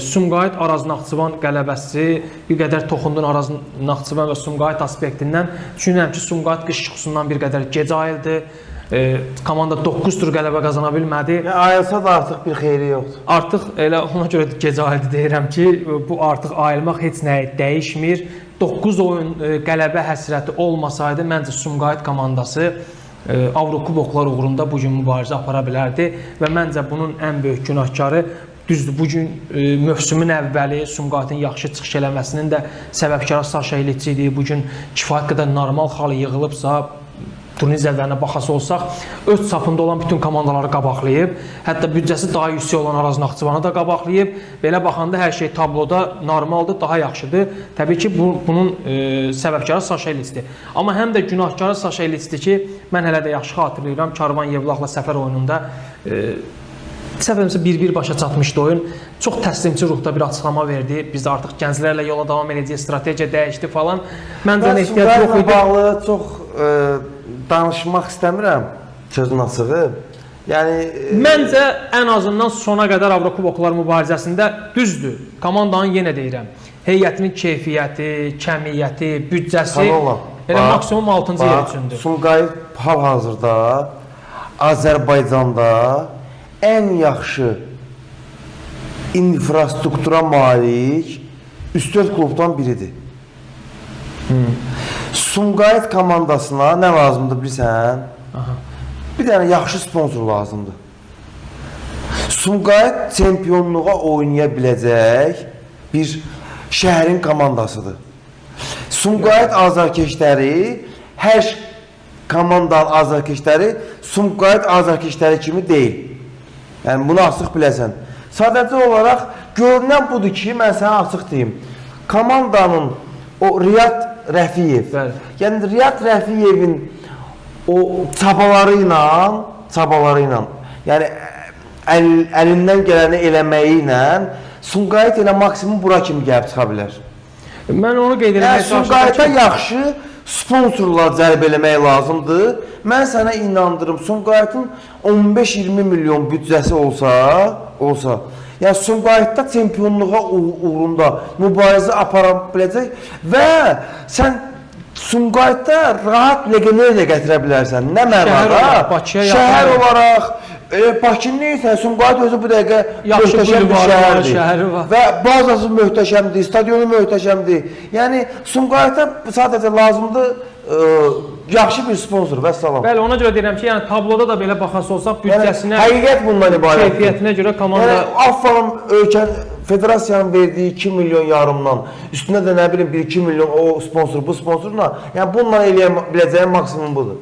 Sumqayıt Araz Naxçıvan qələbəsi bir qədər toxundun Araz Naxçıvan və Sumqayıt aspektindən. Düşünürəm ki, Sumqayıt qış yuxusundan bir qədər gec ayıldı. Komanda 9 tur qələbə qazana bilmədi. Ayılsa da artıq bir xeyri yoxdur. Artıq elə ona görə gec ayıldı deyirəm ki, bu artıq ayılmaq heç nəyi dəyişmir. 9 oyun qələbə həsrəti olmasaydı, məncə Sumqayıt komandası Avrokuboklar uğrunda bu gün mübarizə apara bilərdi və məncə bunun ən böyük günahkarı düzdür. Bu gün mövsümün əvvəli Sumqayıtın yaxşı çıxış eləməsinin də səbəbkarı Saşa İliçi idi. Bu gün kifayət qədər normal xalı yığılıbsa, turnir zədlərinə baxası olsaq, öz çapında olan bütün komandaları qabaqlayıb, hətta büdcəsi daha yüksək olan Araz Naxçıvanı da qabaqlayıb. Belə baxanda hər şey tabloda normaldır, daha yaxşıdır. Təbii ki, bunun səbəbkarı Saşa İliçidir. Amma həm də günahkarı Saşa İliçidir ki, mən hələ də yaxşı xatırlayıram, Karvan Yevlaxla səfər oyununda səfərimizə 1-1 başa çatmışdı oyun. Çox təslimçi ruhda bir açıqlama verdi. Biz artıq gənclərlə yola davam edəcəyik, strategiya dəyişdi falan. Məncə ona ehtiyac yox idi. Bağlı çox danışmaq istəmirəm sözün açığı. Yəni məncə ən azından sona qədər Avrokuboklar mübarizəsində düzdür. Komandanın yenə deyirəm, heyətinin keyfiyyəti, kəmiyyəti, büdcəsi elə maksimum 6-cı yer üçündür. Sumqayıt hal-hazırda Azərbaycanda ən yaxşı infrastruktura malik 3-4 klubdan biridir. Sumqayıt komandasına nə lazımdır bilirsən? Bir dənə yaxşı sponsor lazımdır. Sumqayıt çempionluğa oynaya biləcək bir şəhərin komandasıdır. Sumqayıt azarkeşləri, hər komandanın azarkeşləri Sumqayıt azarkeşləri kimi deyil. Yəni bunu açıq biləsən. Sadəcə olaraq görünən budur ki, mən sənə açıq deyim. Komandanın o Riyad Rəfiyev, yəni Riyad Rəfiyevin o çabaları ilə, yəni əlindən gələni eləməyi ilə Sumqayıt elə maksimum bura kimi gəlib çıxa bilər. Mən onu qeyd eləmək çalışıram. Sumqayıta yaxşı sponsorlar cəlb eləmək lazımdır. Mən sənə inandırım, Sumqayıtın 15-20 milyon büdcəsi olsa, yəni Sumqayıtda çempionluğa uğrunda mübarizə apara biləcək və sən Sumqayıtda rahat legioner gətirə bilərsən. Nə mənada? Şəhər olaraq, Bakı neysə, Sumqayıt özü bu dəqiqə möhtəşəm bir şəhərdir və bazası möhtəşəmdir, stadionu möhtəşəmdir. Yəni Sumqayıta sadəcə lazımdır yaxşı bir sponsor və salam. Bəli, ona görə deyirəm ki, yəni tabloda da belə baxası olsaq, büdcəsinə, həqiqət bundan ibarətdir. Keyfiyyətinə görə komanda... Yəni, afalım ölkən, federasiyanın verdiyi 2 milyon yarımdan, üstünə də nə bilim 1-2 milyon o sponsor, bu sponsorla, yəni bununla eləyə biləcəyi maksimum budur.